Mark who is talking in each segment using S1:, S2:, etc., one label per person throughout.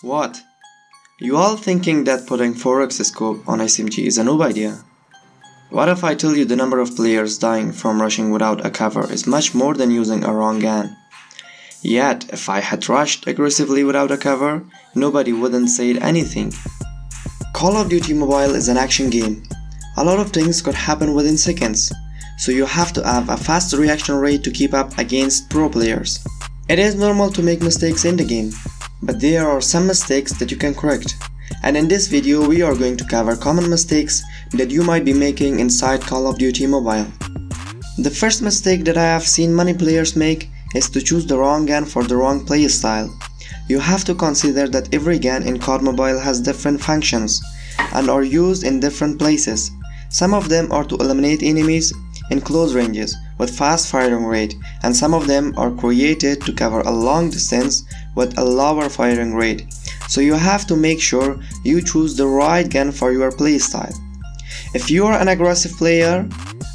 S1: What? You all thinking that putting 4x scope on SMG is a noob idea? What if I tell you the number of players dying from rushing without a cover is much more than using a wrong gun? Yet, if I had rushed aggressively without a cover, nobody wouldn't say anything. Call of Duty Mobile is an action game. A lot of things could happen within seconds, so you have to have a fast reaction rate to keep up against pro players. It is normal to make mistakes in the game, but there are some mistakes that you can correct. And in this video we are going to cover common mistakes that you might be making inside Call of Duty Mobile. The first mistake that I have seen many players make is to choose the wrong gun for the wrong playstyle. You have to consider that every gun in COD Mobile has different functions and are used in different places. Some of them are to eliminate enemies in close ranges with fast firing rate, and some of them are created to cover a long distance with a lower firing rate. So you have to make sure you choose the right gun for your playstyle. If you are an aggressive player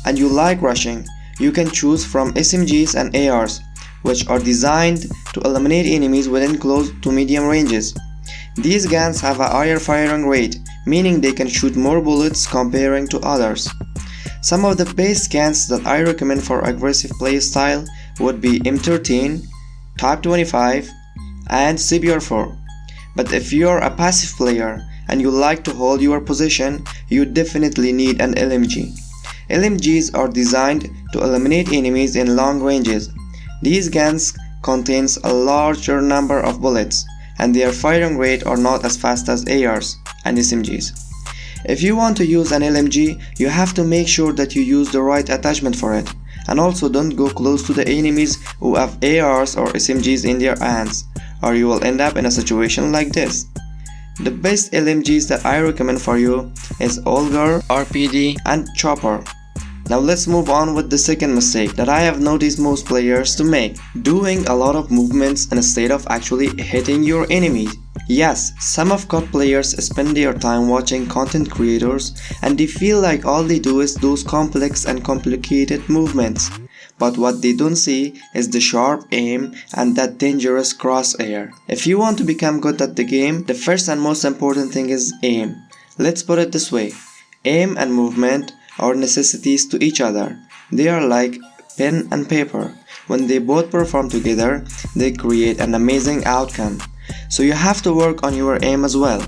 S1: and you like rushing, you can choose from SMGs and ARs, which are designed to eliminate enemies within close to medium ranges. These guns have a higher firing rate, meaning they can shoot more bullets comparing to others. Some of the best guns that I recommend for aggressive playstyle would be M13, Type 25, and CBR4. But if you're a passive player and you like to hold your position, you definitely need an LMG. LMGs are designed to eliminate enemies in long ranges. These guns contains a larger number of bullets, and their firing rate are not as fast as ARs and SMGs. If you want to use an LMG, you have to make sure that you use the right attachment for it, and also don't go close to the enemies who have ARs or SMGs in their hands, or you will end up in a situation like this. The best LMGs that I recommend for you is Olger, RPD, and Chopper. Now let's move on with the second mistake that I have noticed most players to make: doing a lot of movements instead of actually hitting your enemy. Yes, some of COD players spend their time watching content creators and they feel like all they do is those complex and complicated movements. But what they don't see is the sharp aim and that dangerous crosshair. If you want to become good at the game, the first and most important thing is aim. Let's put it this way: aim and movement are necessities to each other. They are like pen and paper. When they both perform together, they create an amazing outcome. So you have to work on your aim as well.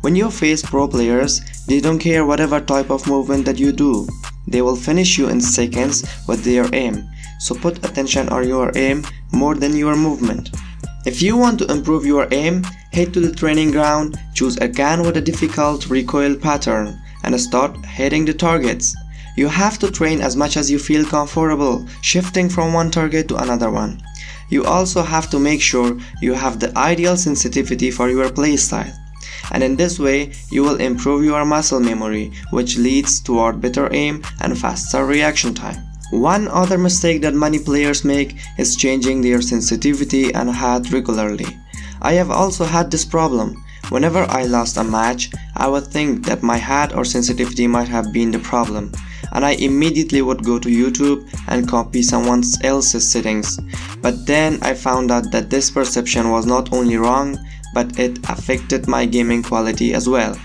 S1: When you face pro players, they don't care whatever type of movement that you do. They will finish you in seconds with their aim. So put attention on your aim more than your movement. If you want to improve your aim, head to the training ground, choose a gun with a difficult recoil pattern, and start hitting the targets. You have to train as much as you feel comfortable, shifting from one target to another one. You also have to make sure you have the ideal sensitivity for your playstyle. And in this way, you will improve your muscle memory, which leads toward better aim and faster reaction time. One other mistake that many players make is changing their sensitivity and HUD regularly. I have also had this problem. Whenever I lost a match, I would think that my HUD or sensitivity might have been the problem, and I immediately would go to YouTube and copy someone else's settings. But then I found out that this perception was not only wrong, but it affected my gaming quality as well.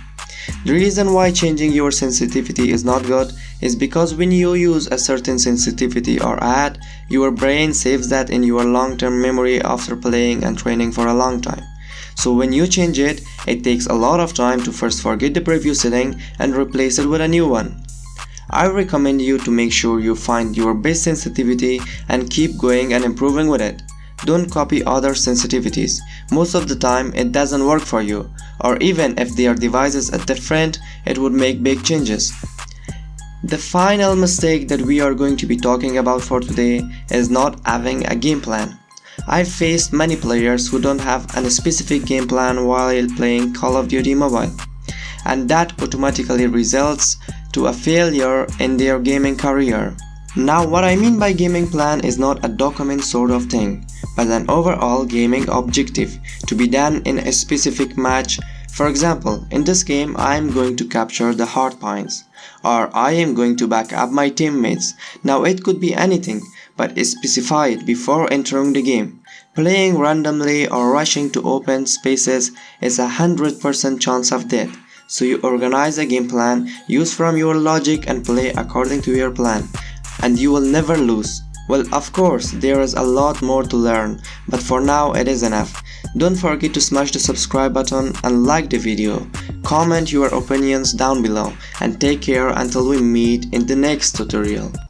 S1: The reason why changing your sensitivity is not good is because when you use a certain sensitivity or HUD, your brain saves that in your long-term memory after playing and training for a long time. So when you change it, it takes a lot of time to first forget the previous setting and replace it with a new one. I recommend you to make sure you find your best sensitivity and keep going and improving with it. Don't copy other sensitivities. Most of the time it doesn't work for you, or even if their devices are different, it would make big changes. The final mistake that we are going to be talking about for today is not having a game plan. I've faced many players who don't have a specific game plan while playing Call of Duty Mobile, and that automatically results to a failure in their gaming career. Now, what I mean by gaming plan is not a document sort of thing, but an overall gaming objective to be done in a specific match. For example, in this game I am going to capture the Hardpoints. or I am going to back up my teammates. Now it could be anything, but specify it before entering the game. Playing randomly or rushing to open spaces is a 100% chance of death. So you organize a game plan, use from your logic and play according to your plan, and you will never lose. Well, of course, there is a lot more to learn, but for now it is enough. Don't forget to smash the subscribe button and like the video. Comment your opinions down below and take care until we meet in the next tutorial.